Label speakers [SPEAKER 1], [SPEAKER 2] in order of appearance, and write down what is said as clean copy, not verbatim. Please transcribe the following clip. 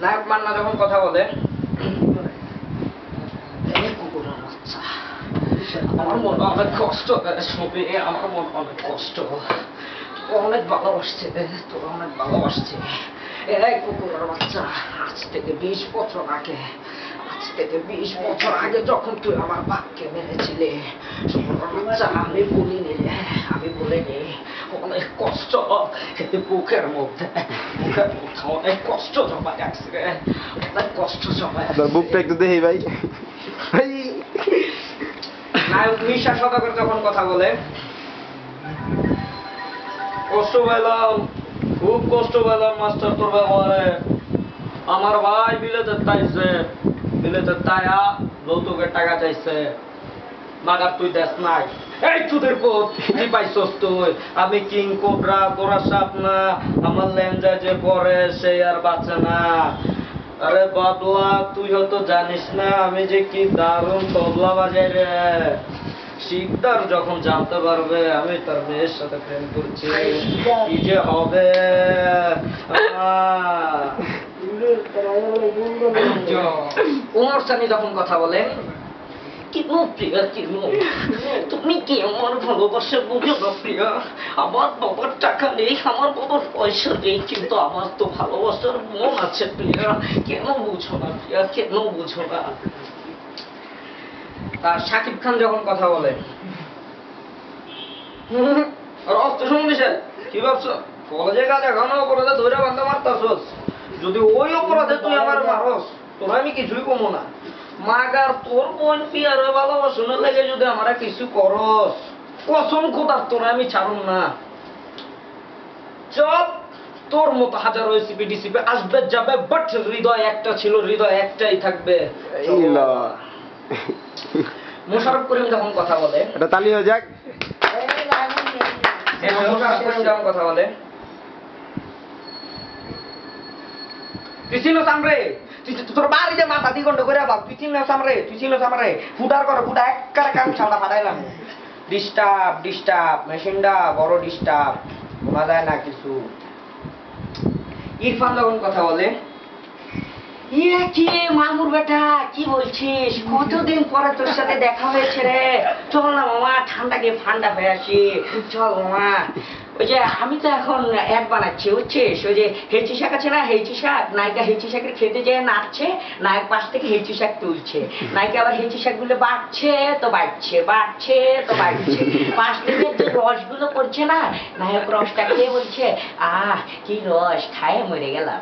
[SPEAKER 1] নায়ক মান্না যখন কথা বলে, আমার মনে অনেক কষ্ট, ছবি আমার মনে অনেক কষ্ট, অনেক ভালোবাসছে, তোরা অনেক ভালোবাসছে। এই কুকুরের বাচ্চা, আজ থেকে 20 বছর আগে, আজ থেকে 20 বছর আগে যখন তুই আমার বাপকে মেরেছিলি, বাচ্চা আমি বলিনি রে, আমি বলিনি। অনেক কষ্ট বুকের মধ্যে, বুকের মধ্যে অনেক কষ্ট জমা রাখছি রে, অনেক কষ্ট জমা।
[SPEAKER 2] আপনার বুকটা একটু দেখি ভাই।
[SPEAKER 1] নায়ক মিশা সদাগর যখন কথা বলে, কষ্ট পেলাম, খুব কষ্ট পেলাম মাস্টার তোর ব্যবহারে। আমার ভাই বিলেতে তাইছে, বিলেতে তাইয়া যৌতুকের টাকা চাইছে, মাগার তুই দেশ নাই। এই চুদের পোত, কি পাইছস তুই? আমি কিং কোবরা, তোরা সাপ না, আমার লেঞ্জা যে পরে সে আর বাঁচে না। আরে বাবলা, তুই হয়তো জানিস না আমি যে কি দারুণ তবলা বাজাই রে। শিকদার যখন জানতে পারবে আমি তার মেয়ের সাথে প্রেম করছি, কি যে হবে। ওমর সানি যখন কথা বলেন, কেন প্রিয়া, কেন তুমি কি আমার ভালোবাসা বুঝো না প্রিয়া? আমার বাবার টাকা নেই, আমার বাবার পয়সা নেই, কিন্তু আমার তো ভালোবাসার মন আছে প্রিয়া, কেন বুঝো না প্রিয়া, কেন বুঝো না? আর শাকিব খান যখন কথা বলে, আর অস্ত্র শুনিস কি ভাবছো? কলেজে কাজ এখনো অপরাধে ধরে বান্ধা মারতাছস, যদি ওই অপরাধে তুই আমার মারস, তোরা আমি কিছুই কমো না। মাগার তোর বোন পিয়ার ভালোবাসনের লেগে যদি আমরা কিছু করস, কসম খোদার তোরা আমি ছাড়ুম না। চপ, তোর মতো হাজারো এসিপি ডিসিপি আসবে যাবে, বাট হৃদয় একটা ছিল, হৃদয় একটাই থাকবে। মোশাররফ করিম যখন কথা বলে,
[SPEAKER 2] এটা তালি হয়ে যাক।
[SPEAKER 1] মোশাররফ করিম যখন কথা বলে, তুই চিনো সামরে, তোর বাড়িতে মাথা দ্বিগণ্ড করে বাপ, তুই চিনো সামরে, তুই চিনো সামরে, ফুটার করে ফুটা একবারে কান ছাড়া ফাটাইলাম। ডিস্টার্ব ডিস্টার্ব, মেশিনটা বড় ডিস্টার্ব, শোনা যায় না কিছু। ইরফান যখন কথা বলে, ইয়ে কি মামুর বেটা, কি বলছিস? কতদিন পরে তোর সাথে দেখা হয়েছে রে, চল না মামা ঠান্ডা গিয়ে ঠান্ডা হয়ে আসি, চল মামা। ওই যে আমি তো এখন অ্যাড বানাচ্ছি বুঝছিস, ওই যে হেঁচি শাক আছে না, হেঁচি শাক, নায়িকা হেঁচি শাকের খেতে যেয়ে নাচছে, নায়ক পাশ থেকে হেঁচি শাক তুলছে, নায়িকা আবার হেঁচি শাক গুলো বাড়ছে তো বাড়ছে, বাড়ছে তো বাড়ছে, পাশ থেকে যে রসগুলো করছে না, নায়ক রসটা খেয়ে বলছে, আহ কি রস, খায় মরে গেলাম।